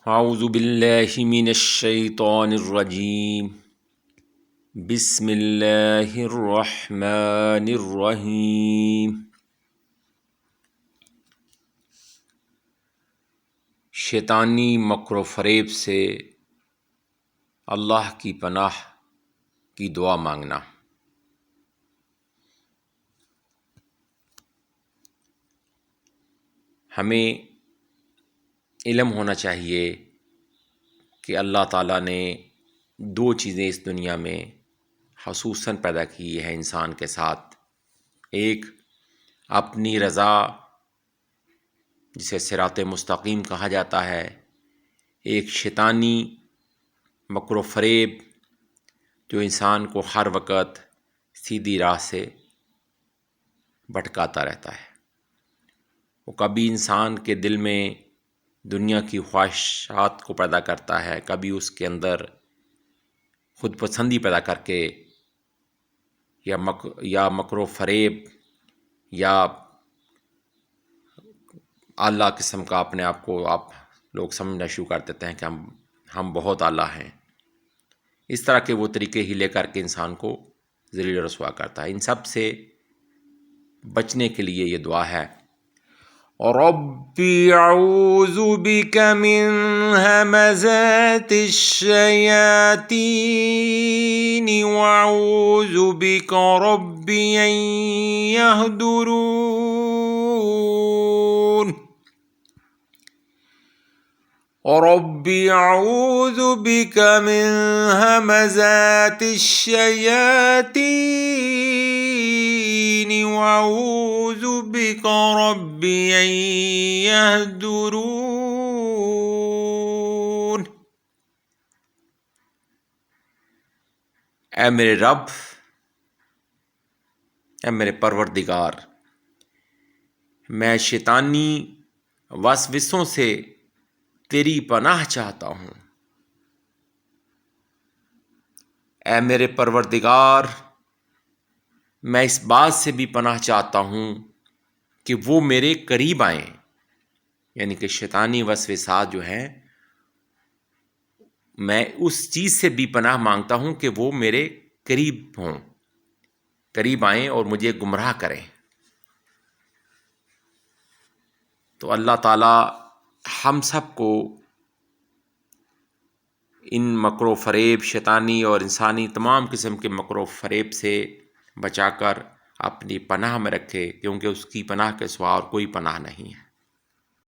اعوذ باللہ من الشیطان الرجیم بسم اللہ الرحمن الرحیم۔ شیطانی مکر و فریب سے اللہ کی پناہ کی دعا مانگنا۔ ہمیں علم ہونا چاہیے کہ اللہ تعالیٰ نے دو چیزیں اس دنیا میں خصوصاً پیدا کی ہے انسان کے ساتھ۔ ایک اپنی رضا جسے صراط مستقیم کہا جاتا ہے، ایک شیطانی مکر و فریب جو انسان کو ہر وقت سیدھی راہ سے بھٹکاتا رہتا ہے۔ وہ کبھی انسان کے دل میں دنیا کی خواہشات کو پیدا کرتا ہے، کبھی اس کے اندر خود پسندی پیدا کر کے یا مکر و فریب یا اعلیٰ قسم کا اپنے آپ کو آپ لوگ سمجھنا شروع کر دیتے ہیں کہ ہم بہت اعلیٰ ہیں۔ اس طرح کے وہ طریقے ہی لے کر کے انسان کو ذلیل و رسوا کرتا ہے۔ ان سب سے بچنے کے لیے یہ دعا ہے، رَبِّ اعوذ بک من ہمزات الشیاطین واعوذ بک رب ان یہدرون۔ رب اعوذ بک من ہمزات الشیاطین واعوذ بک رب ان یہدرون۔ اے میرے رب، اے میرے پروردگار، میں شیطانی وسوسوں سے تیری پناہ چاہتا ہوں۔ اے میرے پروردگار، میں اس بات سے بھی پناہ چاہتا ہوں کہ وہ میرے قریب آئیں، یعنی کہ شیطانی وسوسات جو ہیں، میں اس چیز سے بھی پناہ مانگتا ہوں کہ وہ میرے قریب ہوں، قریب آئیں اور مجھے گمراہ کریں۔ تو اللہ تعالیٰ ہم سب کو ان مکر و فریب، شیطانی اور انسانی تمام قسم کے مکر و فریب سے بچا کر اپنی پناہ میں رکھے، کیونکہ اس کی پناہ کے سوا اور کوئی پناہ نہیں ہے۔